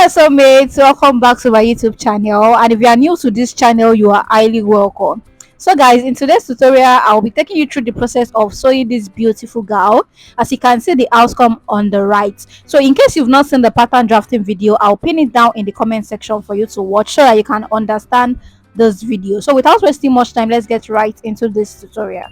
Hello mates, welcome back to my YouTube channel, and if you are new to this channel you are highly welcome. So guys, in today's tutorial I'll be taking you through the process of sewing this beautiful gown. As you can see the outcome on the right. So in case you've not seen the pattern drafting video, I'll pin it down in the comment section for you to watch so that you can understand this video. So without wasting much time, let's get right into this tutorial.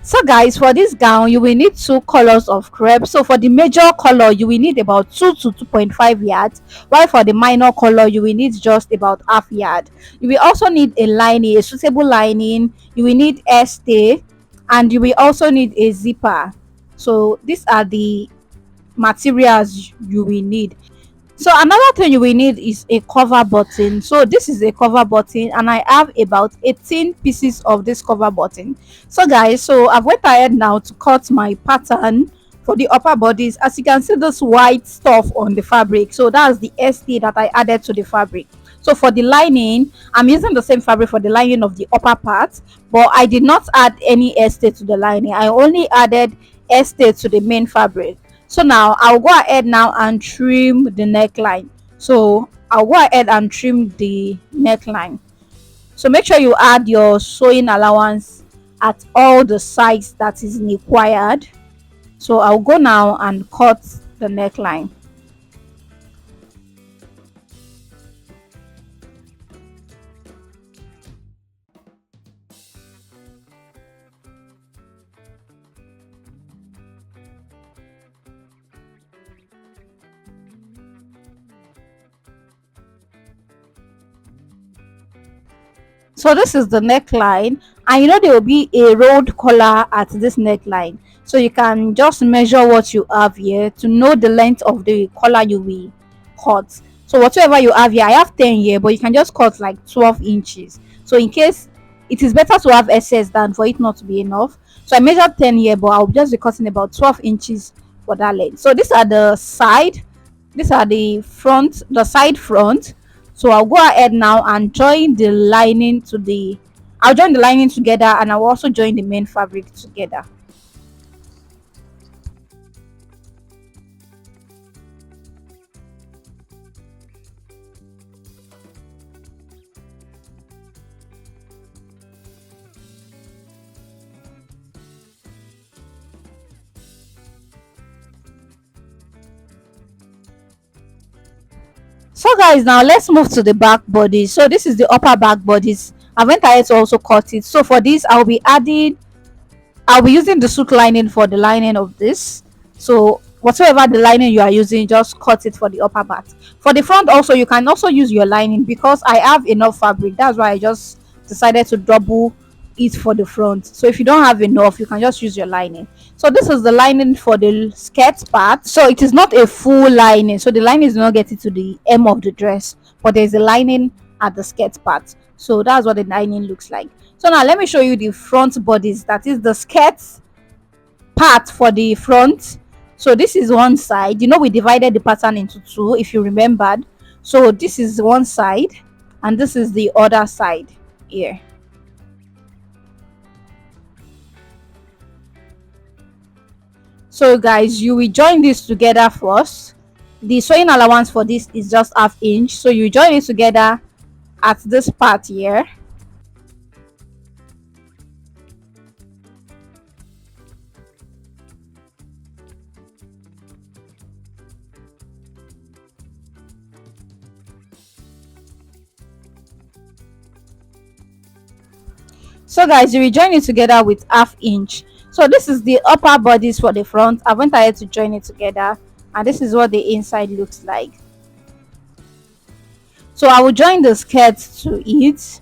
So guys, for this gown you will need two colors of crepe. So for the major color you will need about 2 to 2.5 yards, while for the minor color you will need just about half yard. You will also need a lining, a suitable lining. You will need a stay, and you will also need a zipper. So these are the materials you will need. So another thing you will need is a cover button. So this is a cover button, and I have about 18 pieces of this cover button. So guys, so I've went ahead now to cut my pattern for the upper bodice. As you can see, this white stuff on the fabric, so that's the ST that I added to the fabric. So for the lining, I'm using the same fabric for the lining of the upper part, but I did not add any ST to the lining. I only added ST to the main fabric. So now I'll go ahead now and trim the neckline. So I'll go ahead and trim the neckline. So make sure you add your sewing allowance at all the sides that is required. So I'll go now and cut the neckline. So this is the neckline, and you know there will be a rolled collar at this neckline, so you can just measure what you have here to know the length of the collar you will cut. So whatever you have here, I have 10 here, but you can just cut like 12 inches. So in case, it is better to have excess than for it not to be enough. So I measured 10 here, but I'll just be cutting about 12 inches for that length. So these are the side, these are the front, the side front. So I'll go ahead now and join the lining to the, I'll join the lining together, and I'll also join the main fabric together. So guys, now let's move to the back body. So this is the upper back bodies. I went ahead to also cut it. So for this I'll be using the silk lining for the lining of this. So whatever the lining you are using, just cut it for the upper part. For the front also, you can also use your lining, because I have enough fabric. That's why I just decided to double it for the front. So if you don't have enough, you can just use your lining. So this is the lining for the skirt part. So it is not a full lining, so the lining is not getting to the hem of the dress, but there's a lining at the skirt part. So that's what the lining looks like. So now let me show you the front bodies, that is the skirt part for the front. So this is one side. You know, we divided the pattern into two, if you remembered. So this is one side, and this is the other side here. So guys, you will join this together first. The sewing allowance for this is just ½ inch, so you join it together at this part here. So guys, you will join it together with ½ inch. So this is the upper bodies for the front. I went ahead to join it together, and this is what the inside looks like. So I will join the skirt to it.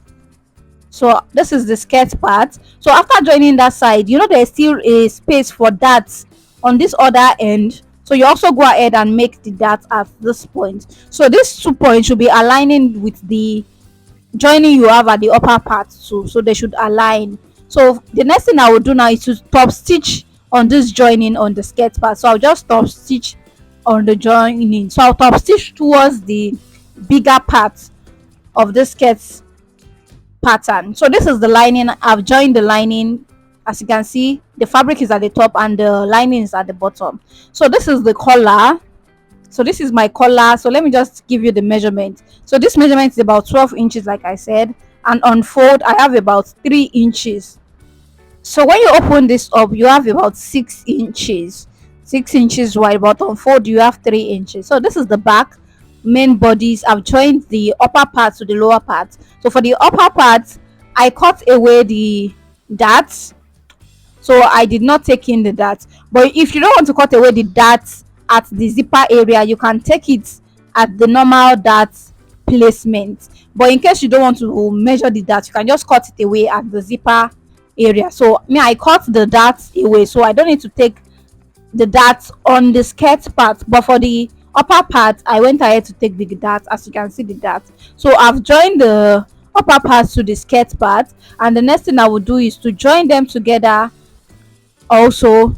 So this is the skirt part. So after joining that side, you know there's still a space for that on this other end. So you also go ahead and make the dart at this point. So these 2 points should be aligning with the joining you have at the upper part too, so they should align. So the next thing I will do now is to top stitch on this joining on the skirt part. So I'll just top stitch on the joining. So I'll top stitch towards the bigger part of the skirt pattern. So this is the lining. I've joined the lining. As you can see, the fabric is at the top and the lining is at the bottom. So this is the collar. So this is my collar. So let me just give you the measurement. So this measurement is about 12 inches, like I said, and on fold I have about 3 inches. So when you open this up, you have about 6 inches, 6 inches wide, but on fold you have 3 inches. So this is the back main bodies. I've joined the upper part to the lower part. So for the upper part, I cut away the darts, so I did not take in the dart. But if you don't want to cut away the dart at the zipper area, you can take it at the normal dart placement. But in case you don't want to measure the dart, you can just cut it away at the zipper area. So me, I cut the dart away, so I don't need to take the dart on the skirt part. But for the upper part, I went ahead to take the dart. As you can see, the dart. So I've joined the upper part to the skirt part, and the next thing I will do is to join them together also.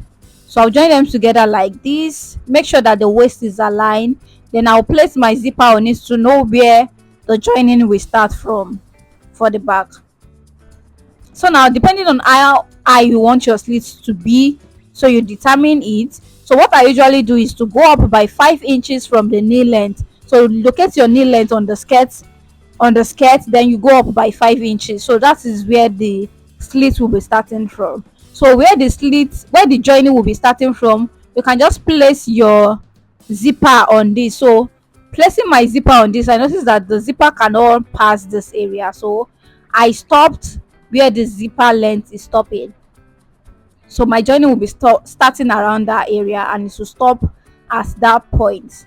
So I'll join them together like this. Make sure that the waist is aligned. Then I'll place my zipper on it to know where the joining will start from for the back. So now, depending on how high you want your slits to be, so you determine it. So what I usually do is to go up by 5 inches from the knee length. So locate your knee length on the skirt, then you go up by 5 inches. So that is where the slit will be starting from. So where the joining will be starting from, you can just place your zipper on this. So placing my zipper on this, I noticed that the zipper cannot pass this area, so I stopped where the zipper length is stopping. So my joining will be starting around that area, and it will stop at that point.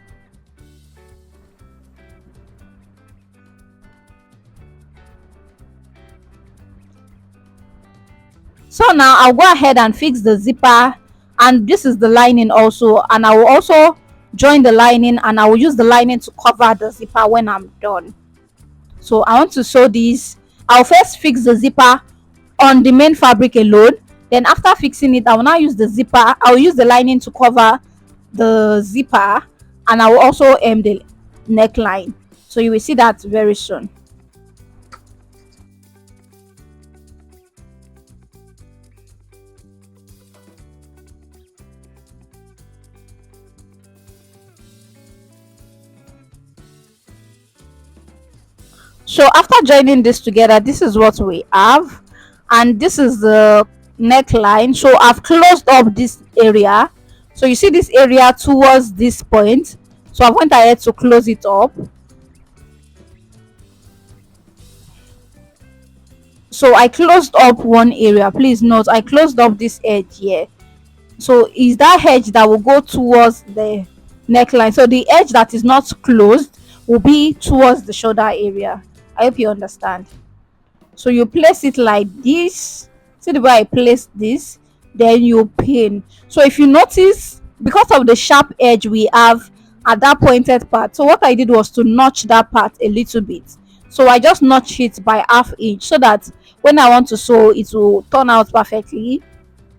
So now I'll go ahead and fix the zipper, and this is the lining also, and I will also join the lining, and I will use the lining to cover the zipper when I'm done. So I want to sew this. I'll first fix the zipper on the main fabric alone. Then after fixing it, I will now use the zipper. I will use the lining to cover the zipper, and I will also hem the neckline. So you will see that very soon. So after joining this together, this is what we have, and this is the neckline. So I've closed up this area. So you see this area towards this point, so I went ahead to close it up. So I closed up one area. Please note, I closed up this edge here. So is that edge that will go towards the neckline. So the edge that is not closed will be towards the shoulder area. I hope you understand. So you place it like this. See the way I placed this, then you pin. So if you notice, because of the sharp edge we have at that pointed part, so what I did was to notch that part a little bit. So I just notch it by ½ inch, so that when I want to sew, it will turn out perfectly.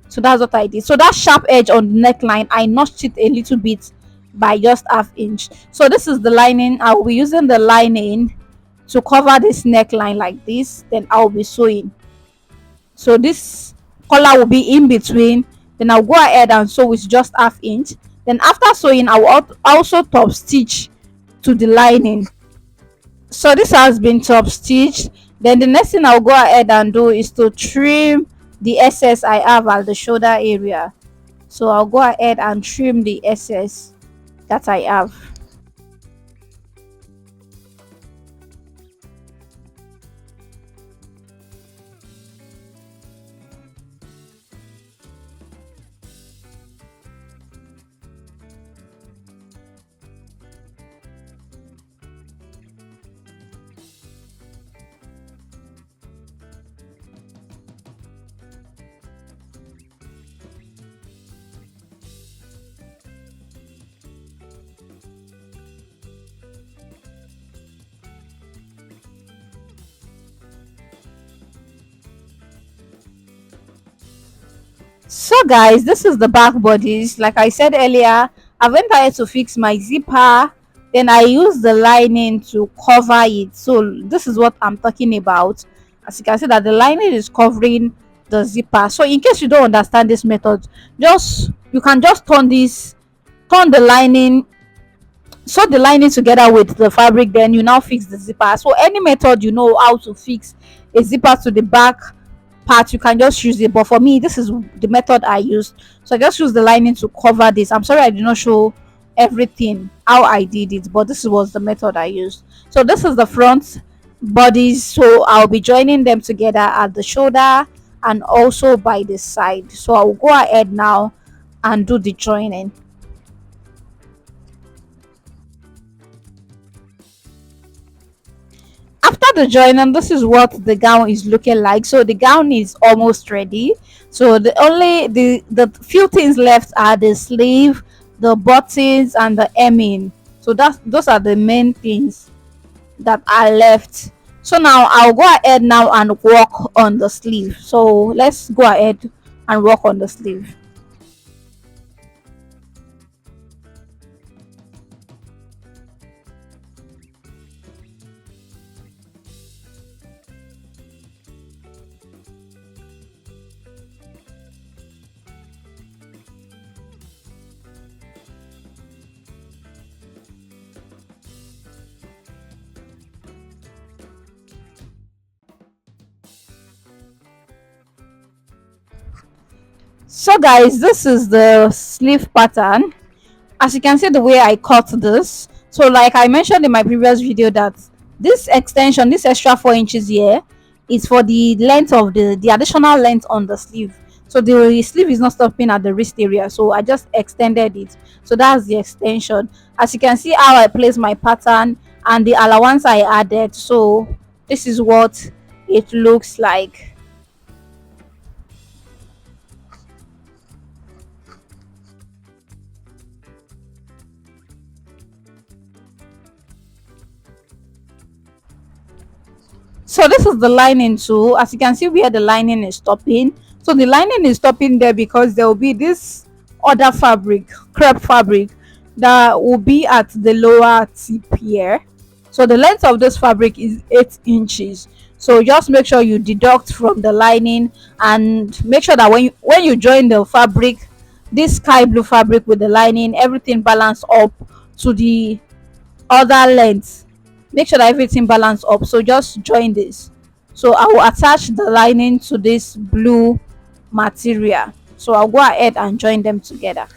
So that's what I did. So that sharp edge on the neckline, I notched it a little bit by just ½ inch. So this is the lining. I will be using the lining to cover this neckline like this. Then I'll be sewing. So this collar will be in between. Then I'll go ahead and sew with just ½ inch. Then after sewing, I will also top stitch to the lining. So this has been top stitched. Then the next thing I'll go ahead and do is to trim the excess I have at the shoulder area. So I'll go ahead and trim the excess that I have. So guys, this is the back bodies. Like I said earlier, I went ahead to fix my zipper, then I used the lining to cover it. So this is what I'm talking about. As you can see that the lining is covering the zipper. So in case you don't understand this method, just you can just turn the lining sew the lining together with the fabric, then you now fix the zipper. So any method you know how to fix a zipper to the back part, you can just use it, but for me this is the method I used. So I just use the lining to cover this. I'm sorry I did not show everything how I did it, but this was the method I used. So this is the front bodies, so I'll be joining them together at the shoulder and also by the side. So I'll go ahead now and do the joining. After the joining, this is what the gown is looking like. So the gown is almost ready. So the few things left are the sleeve, the buttons, and the hemming. So that's those are the main things that are left. So now I'll go ahead now and work on the sleeve. So let's go ahead and work on the sleeve. So guys, this is the sleeve pattern. As you can see the way I cut this, so like I mentioned in my previous video that this extension, this extra 4 inches here, is for the length of the additional length on the sleeve. So the sleeve is not stopping at the wrist area, so I just extended it. So that's the extension. As you can see how I place my pattern and the allowance I added, so this is what it looks like. So this is the lining too. As you can see where the lining is stopping. So the lining is stopping there because there will be this other fabric, crepe fabric, that will be at the lower tip here. So the length of this fabric is 8 inches. So just make sure you deduct from the lining and make sure that when you join the fabric, this sky blue fabric with the lining, everything balance up to the other length. Make sure that everything balance up. So just join this. So I will attach the lining to this blue material. So I'll go ahead and join them together.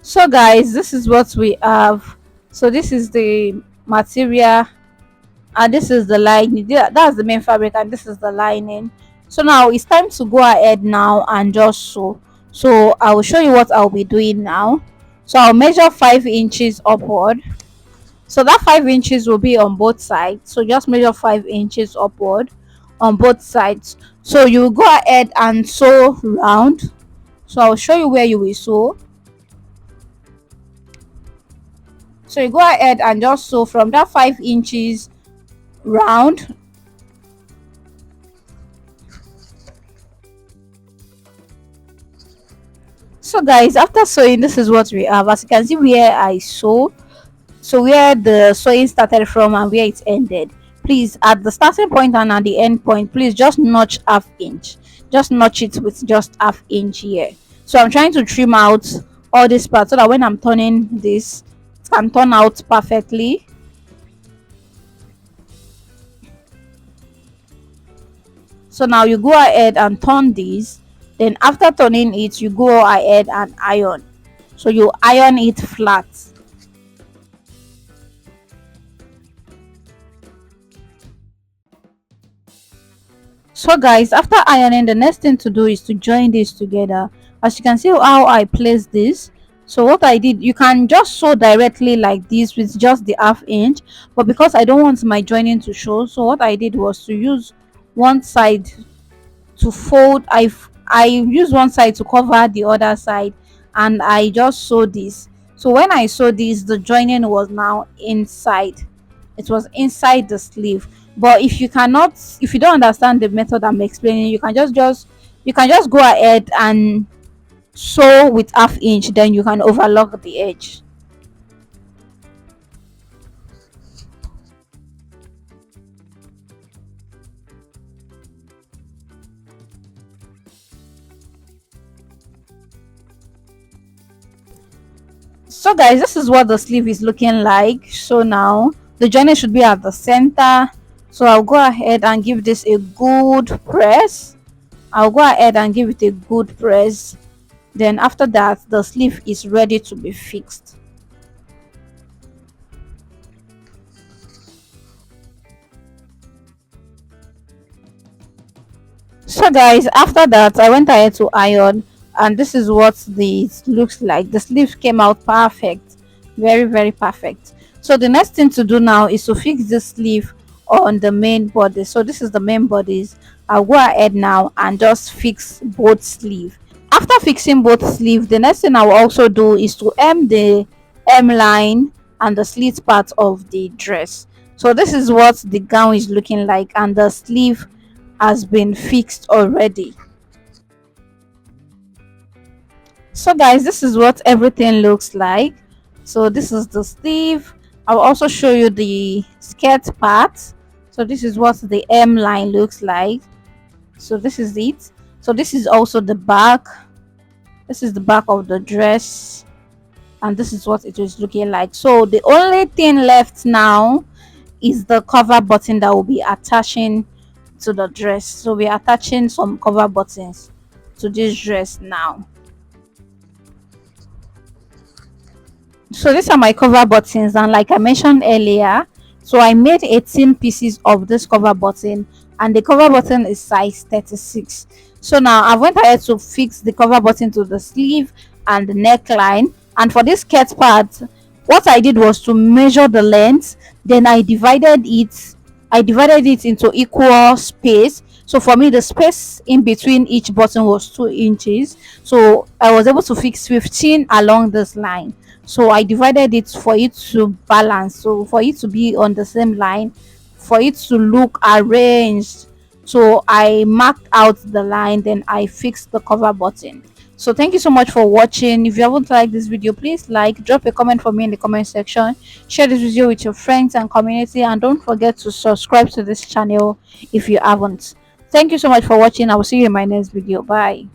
So guys, this is what we have. So this is the material and this is the lining. That's the main fabric and this is the lining. So now it's time to go ahead now and just sew. So I will show you what I'll be doing now. So I'll measure 5 inches upward. So that 5 inches will be on both sides. So just measure 5 inches upward on both sides. So you go ahead and sew round. So I'll show you where you will sew. So you go ahead and just sew from that 5 inches round. So guys, after sewing, this is what we have. As you can see where I sew, so where the sewing started from and where it ended, please at the starting point and at the end point, please just notch half inch, just notch it with just half inch here. So I'm trying to trim out all this part so that when I'm turning this, it can turn out perfectly. So now you go ahead and turn this, then after turning it, you go ahead and iron. So you iron it flat. So guys, after ironing, the next thing to do is to join this together. As you can see how I place this, so what I did, you can just sew directly like this with just the half inch, but because I don't want my joining to show, so what I did was to use one side to fold. I use one side to cover the other side and I just sew this. So when I saw this, the joining was now inside. It was inside the sleeve. But if you don't understand the method I'm explaining, you can just go ahead and sew with half inch, then you can overlock the edge. So guys, this is what the sleeve is looking like. So now the joining should be at the center. So I'll go ahead and give this a good press. I'll go ahead and give it a good press. Then after that, the sleeve is ready to be fixed. So guys, after that I went ahead to iron, and this is what this looks like. The sleeve came out perfect, very perfect. So the next thing to do now is to fix the sleeve on the main body. So this is the main bodies. I'll go ahead now and just fix both sleeve. After fixing both sleeve, the next thing I will also do is to hem the hem line and the slit part of the dress. So this is what the gown is looking like, and the sleeve has been fixed already. So guys, this is what everything looks like. So this is the sleeve. I'll also show you the skirt part. So this is what the hem line looks like. So this is it. So this is also the back. This is the back of the dress, and this is what it is looking like. So the only thing left now is the cover button that will be attaching to the dress. So we're attaching some cover buttons to this dress now. So these are my cover buttons, and like I mentioned earlier, so I made 18 pieces of this cover button, and the cover button is size 36. So now I went ahead to fix the cover button to the sleeve and the neckline. And for this skirt part, what I did was to measure the length, then I divided it into equal space. So for me, the space in between each button was 2 inches, so I was able to fix 15 along this line. So I divided it for it to balance, so for it to be on the same line, for it to look arranged. So I marked out the line, then I fixed the cover button. So thank you so much for watching. If you haven't liked this video, please like, drop a comment for me in the comment section, share this video with your friends and community, and don't forget to subscribe to this channel if you haven't. Thank you so much for watching. I will see you in my next video. Bye.